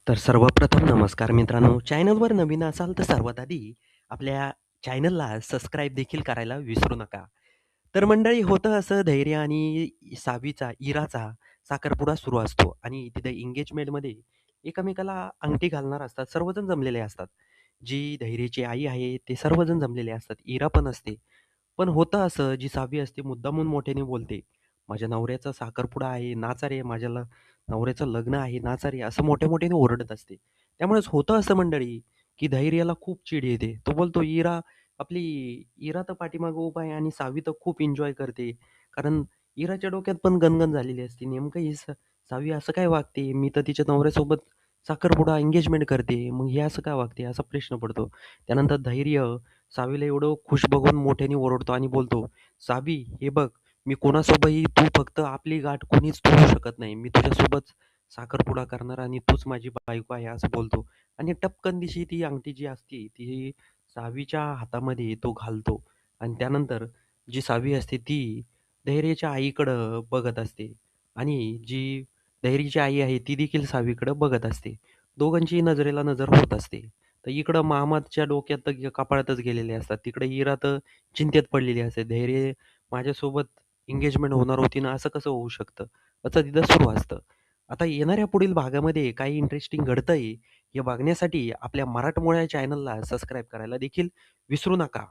तर सर्वप्रथम नमस्कार मित्रांनो. चॅनलवर नवीन असाल तर सर्वात आधी आपल्या चॅनलला सबस्क्राईब देखील करायला विसरू नका. तर मंडळी होतं असं धैर्य आणि सावीचा, इराचा साखरपुडा सुरू असतो आणि तिथे एंगेजमेंटमध्ये एकमेकाला अंगठी घालणार असतात. सर्वजण जमलेले असतात. जी धैर्याची आई आहे ते सर्वजण जमलेले असतात. इरा पण असते. पण होतं असं, जी सावी असते मुद्दामून मोठ्याने बोलते, "माझ्या नवऱ्याचा साखरपुडा आहे, नाचा रे. नवऱ्याचं लग्न आहे, नाचा रे." असं मोठ्या-मोठ्याने ओरडत असते. त्यामुळेच होतं असं मंडळी, की धैर्याला खूप चीड येते. तो बोलतो, आपली इरा तर पाठीमागे उभा आहे आणि सावी तर खूप एन्जॉय करते. कारण इराच्या डोक्यात पण गणगण झालेली असते. नेमकं सावी असं काय वागते? मी तर तिच्या नवऱ्यासोबत साखरपुडा, एंगेजमेंट करते. मग हे असं का वागते? असा प्रश्न पडतो. त्यानंतर धैर्य सावीला एवढं खुश बघून मोठ्याने ओरडतो आणि बोलतो, "सावी, हे बघ, मी कोणासोबतही तू फक्त आपली गाठ कोणीच तोडू शकत नाही. मी तुझ्यासोबत साखरपुडा करणार आणि तूच माझी बायको आहे," असं बोलतो. आणि टपकन दिशी ती अंगठी जी असते, ती सावीच्या हातामध्ये तो घालतो आणि त्यानंतर जी सावी असते, ती धैर्याच्या आईकडं बघत असते आणि जी धैर्याची आई आहे, ती देखील सावीकडं बघत असते. दोघांची नजरेला नजर होत असते. तर इकडं मामाच्या डोक्यात तर कपाळातच गेलेले असतात. तिकडे इरा तर चिंतेत पडलेली असते. धैर्य माझ्यासोबत एंगेजमेंट होणार होती ना, असं कसं होऊ शकतं? असं तिथं सुरू असतं. आता येणाऱ्या पुढील भागामध्ये काही इंटरेस्टिंग घडतंय, हे बघण्यासाठी आपल्या मराठमोळ्या चॅनलला सबस्क्राईब करायला देखील विसरू नका.